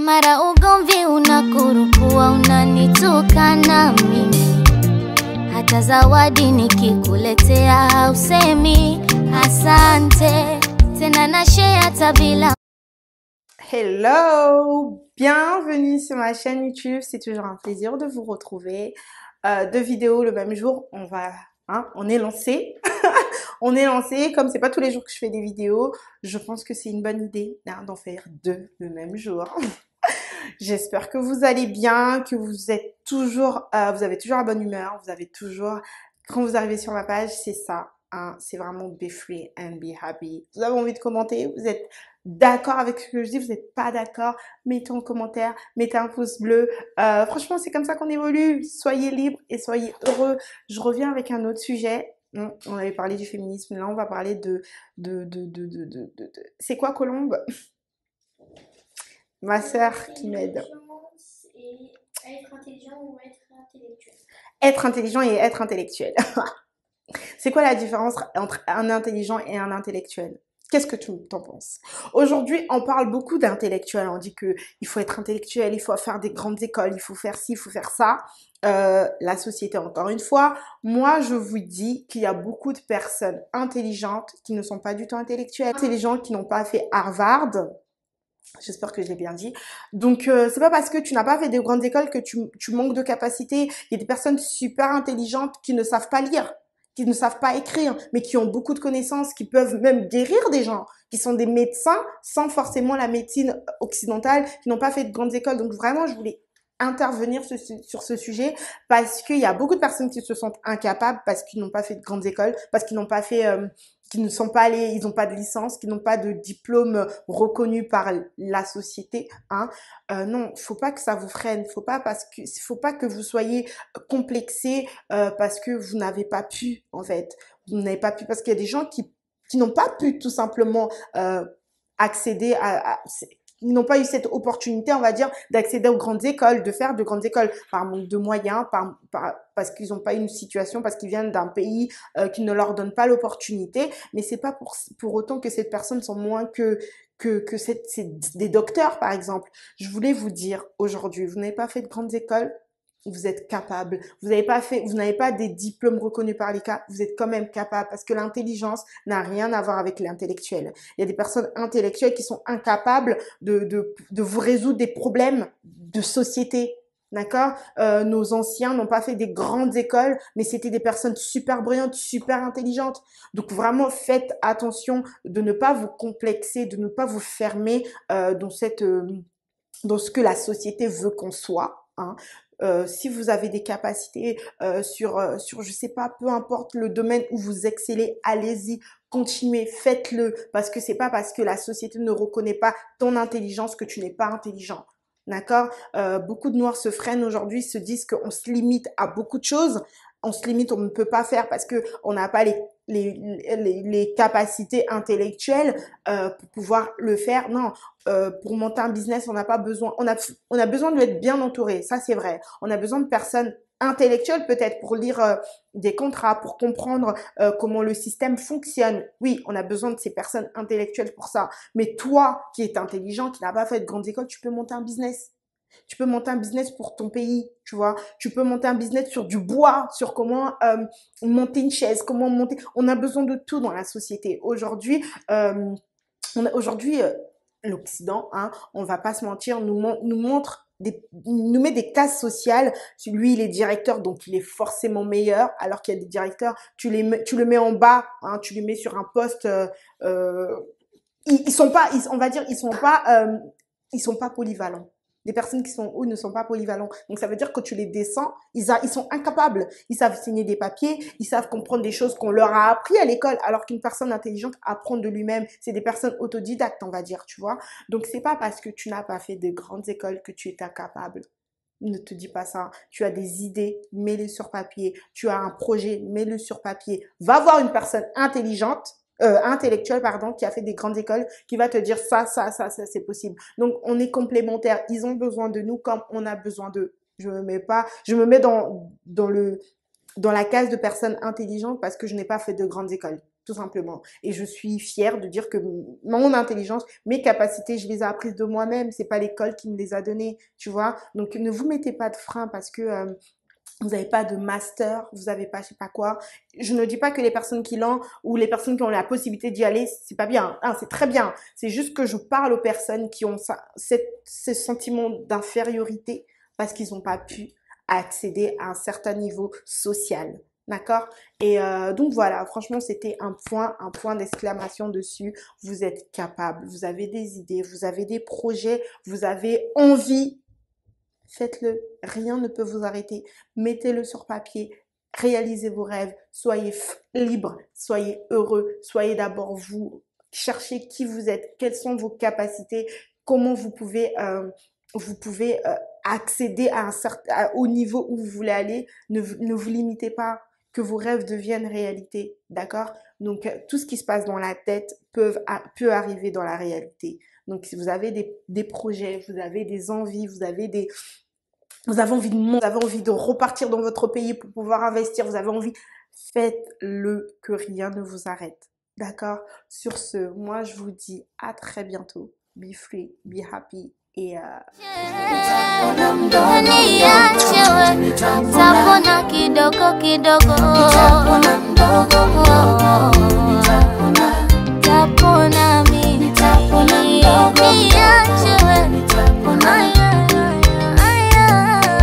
Mara ugomvi unakurukua, unanitukana mimi, hata zawadi nikikuletea hausemi asante, tena na share hata bila. Hello, bienvenue sur ma chaîne YouTube, c'est toujours un plaisir de vous retrouver. Deux vidéos le même jour, on est lancé. On est lancé, comme c'est pas tous les jours que je fais des vidéos, je pense que c'est une bonne idée d'en faire deux le même jour. J'espère que vous allez bien, que vous êtes toujours, vous avez toujours la bonne humeur, vous avez toujours, quand vous arrivez sur ma page, c'est ça, hein, c'est vraiment be free and be happy. Vous avez envie de commenter, vous êtes d'accord avec ce que je dis, vous n'êtes pas d'accord, mettez en commentaire, mettez un pouce bleu. Franchement, c'est comme ça qu'on évolue. Soyez libres et soyez heureux. Je reviens avec un autre sujet. On avait parlé du féminisme, là on va parler C'est quoi Colombe? Ma sœur qui m'aide. Être intelligent ou être intellectuel. Être intelligent et être intellectuel. C'est quoi la différence entre un intelligent et un intellectuel? Qu'est-ce que tu t'en penses? Aujourd'hui, on parle beaucoup d'intellectuel. On dit que il faut être intellectuel, il faut faire des grandes écoles, il faut faire ci, il faut faire ça. La société, encore une fois, moi, je vous dis qu'il y a beaucoup de personnes intelligentes qui ne sont pas du tout intellectuelles, intelligentes qui n'ont pas fait Harvard. J'espère que je l'ai bien dit. Donc, c'est pas parce que tu n'as pas fait de grandes écoles que tu manques de capacité. Il y a des personnes super intelligentes qui ne savent pas lire, qui ne savent pas écrire, mais qui ont beaucoup de connaissances, qui peuvent même guérir des gens, qui sont des médecins sans forcément la médecine occidentale, qui n'ont pas fait de grandes écoles. Donc, vraiment, je voulais intervenir sur ce sujet parce qu'il y a beaucoup de personnes qui se sentent incapables parce qu'ils n'ont pas fait de grandes écoles, parce qu'ils n'ont pas fait... qui ne sont pas allés, ils n'ont pas de licence, qui n'ont pas de diplôme reconnu par la société, hein. Non, faut pas que ça vous freine, faut pas que vous soyez complexé parce que vous n'avez pas pu, en fait. Vous n'avez pas pu, parce qu'il y a des gens qui n'ont pas pu tout simplement accéder ils n'ont pas eu cette opportunité, on va dire, d'accéder aux grandes écoles, de faire de grandes écoles par manque de moyens, parce qu'ils n'ont pas une situation, parce qu'ils viennent d'un pays qui ne leur donne pas l'opportunité. Mais c'est pas pour autant que ces personnes sont moins que c'est des docteurs, par exemple. Je voulais vous dire aujourd'hui, vous n'avez pas fait de grandes écoles, vous êtes capable. Vous n'avez pas des diplômes reconnus par l'État, vous êtes quand même capable parce que l'intelligence n'a rien à voir avec l'intellectuel. Il y a des personnes intellectuelles qui sont incapables de vous résoudre des problèmes de société. D'accord? Nos anciens n'ont pas fait des grandes écoles, mais c'était des personnes super brillantes, super intelligentes. Donc vraiment, faites attention de ne pas vous complexer, de ne pas vous fermer dans ce que la société veut qu'on soit, hein. Si vous avez des capacités sur je sais pas, peu importe le domaine où vous excellez, allez-y, continuez, faites-le, parce que c'est pas parce que la société ne reconnaît pas ton intelligence que tu n'es pas intelligent. D'accord? Beaucoup de Noirs se freinent aujourd'hui, se disent qu'on se limite à beaucoup de choses. On se limite, on ne peut pas faire parce que on n'a pas les capacités intellectuelles pour pouvoir le faire. Non, pour monter un business, on n'a pas besoin. On a besoin d'être bien entouré. Ça, c'est vrai. On a besoin de personnes intellectuelles peut-être pour lire des contrats, pour comprendre comment le système fonctionne. Oui, on a besoin de ces personnes intellectuelles pour ça. Mais toi, qui es intelligent, qui n'as pas fait de grandes écoles, tu peux monter un business. Tu peux monter un business pour ton pays, tu vois. Tu peux monter un business sur du bois, sur comment monter une chaise, comment monter. On a besoin de tout dans la société. Aujourd'hui, l'Occident, hein, on va pas se mentir, nous met des cases sociales. Lui, il est directeur, donc il est forcément meilleur. Alors qu'il y a des directeurs, tu le mets en bas, hein, tu le mets sur un poste. Ils sont pas polyvalents. Les personnes qui sont hauts ne sont pas polyvalents. Donc, ça veut dire que tu les descends, ils sont incapables. Ils savent signer des papiers, ils savent comprendre des choses qu'on leur a appris à l'école, alors qu'une personne intelligente apprend de lui-même. C'est des personnes autodidactes, on va dire, tu vois. Donc, c'est pas parce que tu n'as pas fait de grandes écoles que tu es incapable. Ne te dis pas ça. Tu as des idées, mets-les sur papier. Tu as un projet, mets-le sur papier. Va voir une personne intellectuelle, pardon, qui a fait des grandes écoles, qui va te dire ça, c'est possible. Donc, on est complémentaires. Ils ont besoin de nous comme on a besoin d'eux. Je me mets dans la case de personnes intelligentes parce que je n'ai pas fait de grandes écoles. tout simplement. Et je suis fière de dire que mon intelligence, mes capacités, je les ai apprises de moi-même. C'est pas l'école qui me les a données, tu vois. Donc, ne vous mettez pas de frein parce que vous n'avez pas de master, vous n'avez pas je sais pas quoi. Je ne dis pas que les personnes qui l'ont ou les personnes qui ont la possibilité d'y aller, c'est pas bien. Hein, c'est très bien. C'est juste que je parle aux personnes qui ont ce sentiment d'infériorité parce qu'ils n'ont pas pu accéder à un certain niveau social. D'accord? Et donc voilà, franchement, c'était un point d'exclamation dessus. Vous êtes capable, vous avez des idées, vous avez des projets, vous avez envie. Faites-le, rien ne peut vous arrêter. Mettez-le sur papier, réalisez vos rêves, soyez libre, soyez heureux, soyez d'abord vous, cherchez qui vous êtes, quelles sont vos capacités, comment vous pouvez accéder à au niveau où vous voulez aller. Ne vous limitez pas, que vos rêves deviennent réalité, d'accord? Donc tout ce qui se passe dans la tête peut arriver dans la réalité. Donc, si vous avez des projets, vous avez des envies, vous avez envie vous avez envie de repartir dans votre pays pour pouvoir investir, vous avez envie, faites-le, que rien ne vous arrête. D'accord? Sur ce, moi, je vous dis à très bientôt. Be free, be happy. Et Tapona kidogo kidogo.